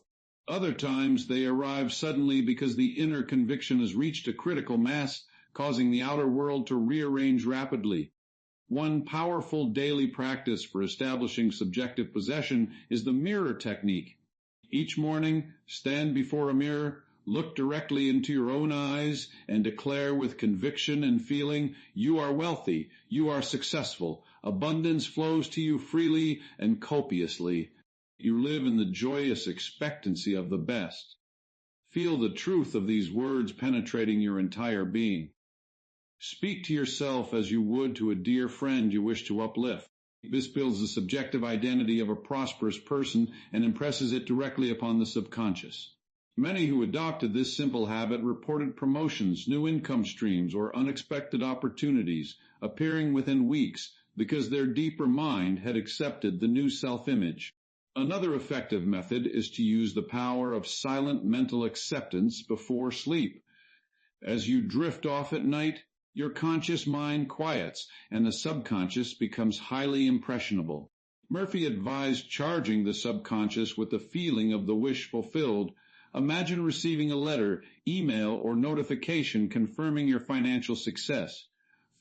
Other times they arrive suddenly because the inner conviction has reached a critical mass, causing the outer world to rearrange rapidly. One powerful daily practice for establishing subjective possession is the mirror technique. Each morning, stand before a mirror, look directly into your own eyes, and declare with conviction and feeling, you are wealthy, you are successful, abundance flows to you freely and copiously. You live in the joyous expectancy of the best. Feel the truth of these words penetrating your entire being. Speak to yourself as you would to a dear friend you wish to uplift. This builds the subjective identity of a prosperous person and impresses it directly upon the subconscious. Many who adopted this simple habit reported promotions, new income streams, or unexpected opportunities appearing within weeks because their deeper mind had accepted the new self-image. Another effective method is to use the power of silent mental acceptance before sleep. As you drift off at night, your conscious mind quiets and the subconscious becomes highly impressionable. Murphy advised charging the subconscious with the feeling of the wish fulfilled. Imagine receiving a letter, email, or notification confirming your financial success.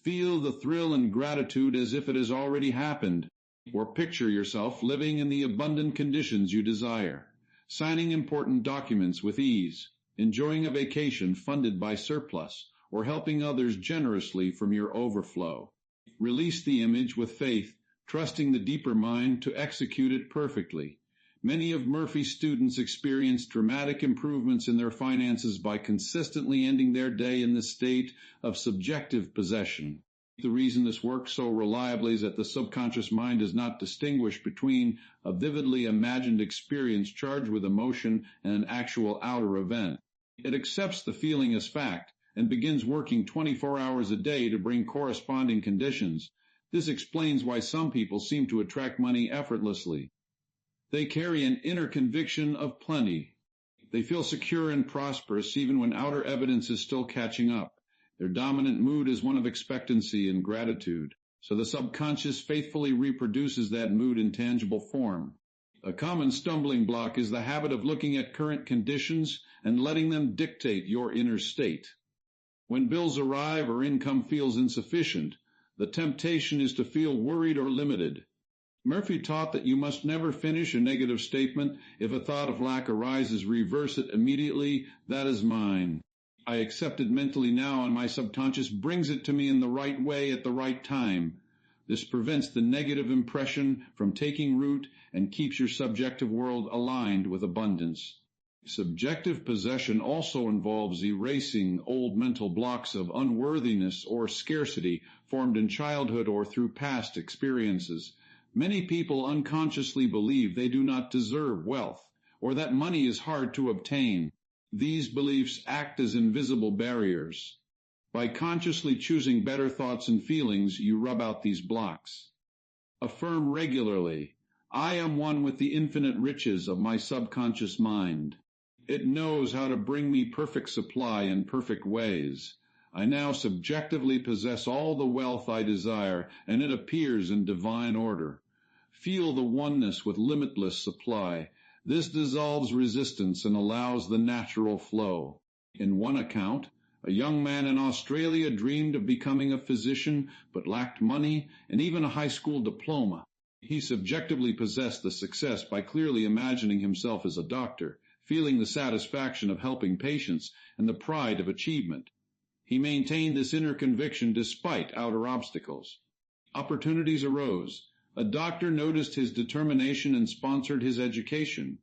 Feel the thrill and gratitude as if it has already happened. Or picture yourself living in the abundant conditions you desire, signing important documents with ease, enjoying a vacation funded by surplus, or helping others generously from your overflow. Release the image with faith, trusting the deeper mind to execute it perfectly. Many of Murphy's students experienced dramatic improvements in their finances by consistently ending their day in this state of subjective possession. The reason this works so reliably is that the subconscious mind does not distinguish between a vividly imagined experience charged with emotion and an actual outer event. It accepts the feeling as fact and begins working 24 hours a day to bring corresponding conditions. This explains why some people seem to attract money effortlessly. They carry an inner conviction of plenty. They feel secure and prosperous even when outer evidence is still catching up. Their dominant mood is one of expectancy and gratitude, so the subconscious faithfully reproduces that mood in tangible form. A common stumbling block is the habit of looking at current conditions and letting them dictate your inner state. When bills arrive or income feels insufficient, the temptation is to feel worried or limited. Murphy taught that you must never finish a negative statement. If a thought of lack arises, reverse it immediately. That is mine. I accept it mentally now, and my subconscious brings it to me in the right way at the right time. This prevents the negative impression from taking root and keeps your subjective world aligned with abundance. Subjective possession also involves erasing old mental blocks of unworthiness or scarcity formed in childhood or through past experiences. Many people unconsciously believe they do not deserve wealth, or that money is hard to obtain. These beliefs act as invisible barriers. By consciously choosing better thoughts and feelings, you rub out these blocks. Affirm regularly, I am one with the infinite riches of my subconscious mind. It knows how to bring me perfect supply in perfect ways. I now subjectively possess all the wealth I desire, and it appears in divine order. Feel the oneness with limitless supply. This dissolves resistance and allows the natural flow. In one account, a young man in Australia dreamed of becoming a physician, but lacked money and even a high school diploma. He subjectively possessed the success by clearly imagining himself as a doctor, feeling the satisfaction of helping patients and the pride of achievement. He maintained this inner conviction despite outer obstacles. Opportunities arose. A doctor noticed his determination and sponsored his education.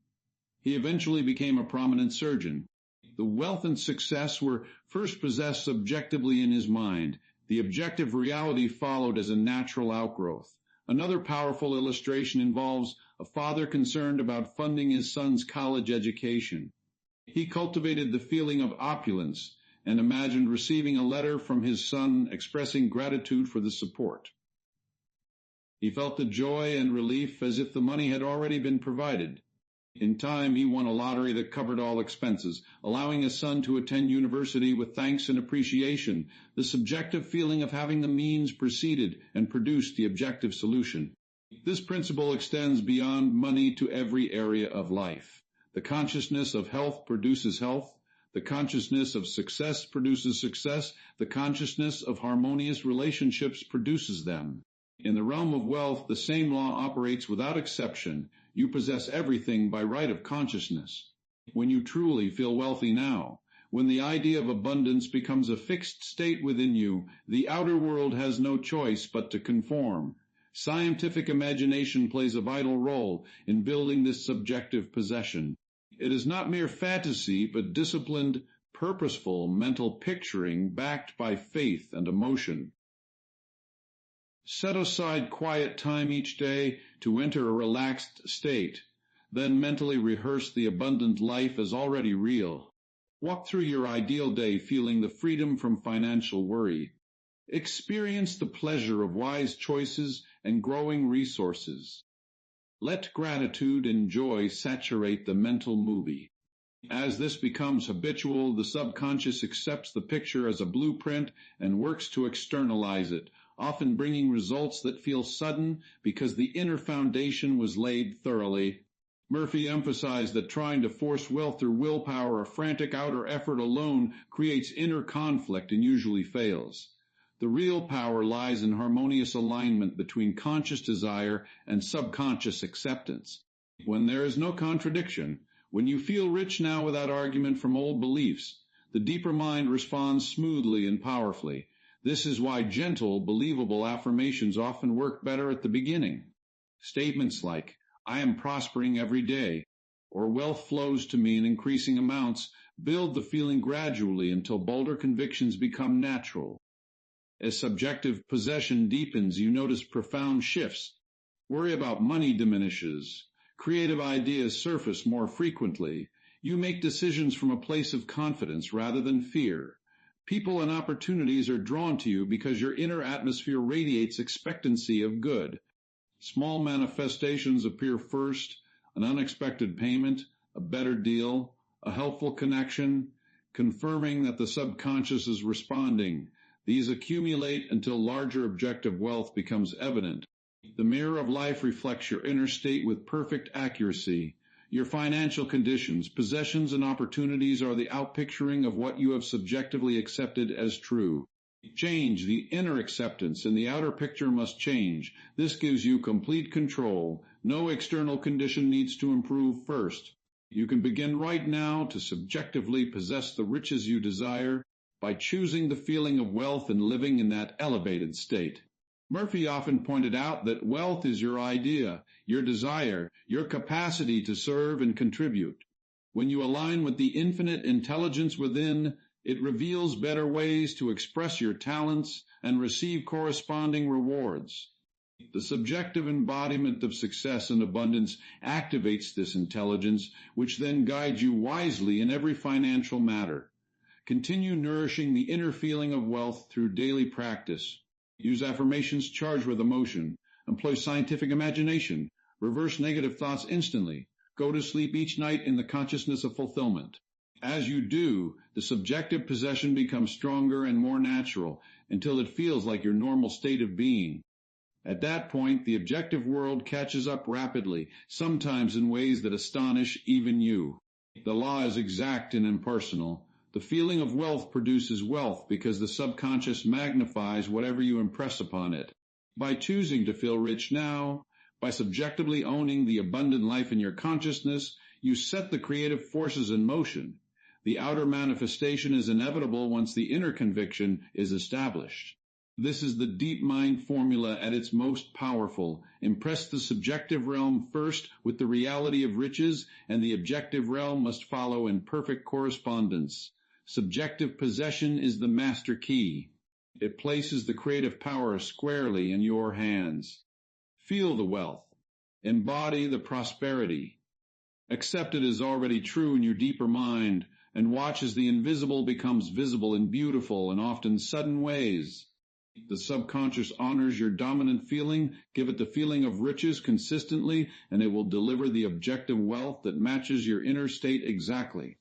He eventually became a prominent surgeon. The wealth and success were first possessed subjectively in his mind. The objective reality followed as a natural outgrowth. Another powerful illustration involves a father concerned about funding his son's college education. He cultivated the feeling of opulence and imagined receiving a letter from his son expressing gratitude for the support. He felt the joy and relief as if the money had already been provided. In time, he won a lottery that covered all expenses, allowing his son to attend university with thanks and appreciation. The subjective feeling of having the means preceded and produced the objective solution. This principle extends beyond money to every area of life. The consciousness of health produces health. The consciousness of success produces success. The consciousness of harmonious relationships produces them. In the realm of wealth, the same law operates without exception. You possess everything by right of consciousness. When you truly feel wealthy now, when the idea of abundance becomes a fixed state within you, the outer world has no choice but to conform. Scientific imagination plays a vital role in building this subjective possession. It is not mere fantasy, but disciplined, purposeful mental picturing backed by faith and emotion. Set aside quiet time each day to enter a relaxed state. Then mentally rehearse the abundant life as already real. Walk through your ideal day feeling the freedom from financial worry. Experience the pleasure of wise choices and growing resources. Let gratitude and joy saturate the mental movie. As this becomes habitual, the subconscious accepts the picture as a blueprint and works to externalize it, often bringing results that feel sudden because the inner foundation was laid thoroughly. Murphy emphasized that trying to force wealth through willpower or frantic outer effort alone creates inner conflict and usually fails. The real power lies in harmonious alignment between conscious desire and subconscious acceptance. When there is no contradiction, when you feel rich now without argument from old beliefs, the deeper mind responds smoothly and powerfully. This is why gentle, believable affirmations often work better at the beginning. Statements like, I am prospering every day, or wealth flows to me in increasing amounts, build the feeling gradually until bolder convictions become natural. As subjective possession deepens, you notice profound shifts. Worry about money diminishes. Creative ideas surface more frequently. You make decisions from a place of confidence rather than fear. People and opportunities are drawn to you because your inner atmosphere radiates expectancy of good. Small manifestations appear first: an unexpected payment, a better deal, a helpful connection, confirming that the subconscious is responding. These accumulate until larger objective wealth becomes evident. The mirror of life reflects your inner state with perfect accuracy. Your financial conditions, possessions, and opportunities are the outpicturing of what you have subjectively accepted as true. Change the inner acceptance, and the outer picture must change. This gives you complete control. No external condition needs to improve first. You can begin right now to subjectively possess the riches you desire by choosing the feeling of wealth and living in that elevated state. Murphy often pointed out that wealth is your idea, your desire, your capacity to serve and contribute. When you align with the infinite intelligence within, it reveals better ways to express your talents and receive corresponding rewards. The subjective embodiment of success and abundance activates this intelligence, which then guides you wisely in every financial matter. Continue nourishing the inner feeling of wealth through daily practice. Use affirmations charged with emotion. Employ scientific imagination. Reverse negative thoughts instantly. Go to sleep each night in the consciousness of fulfillment. As you do, the subjective possession becomes stronger and more natural until it feels like your normal state of being. At that point, the objective world catches up rapidly, sometimes in ways that astonish even you. The law is exact and impersonal. The feeling of wealth produces wealth because the subconscious magnifies whatever you impress upon it. By choosing to feel rich now, by subjectively owning the abundant life in your consciousness, you set the creative forces in motion. The outer manifestation is inevitable once the inner conviction is established. This is the deep mind formula at its most powerful. Impress the subjective realm first with the reality of riches, and the objective realm must follow in perfect correspondence. Subjective possession is the master key. It places the creative power squarely in your hands. Feel the wealth. Embody the prosperity. Accept it as already true in your deeper mind, and watch as the invisible becomes visible in beautiful and often sudden ways. The subconscious honors your dominant feeling. Give it the feeling of riches consistently, and it will deliver the objective wealth that matches your inner state exactly.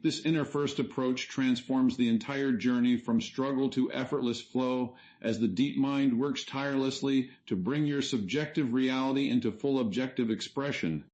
This inner first approach transforms the entire journey from struggle to effortless flow as the deep mind works tirelessly to bring your subjective reality into full objective expression.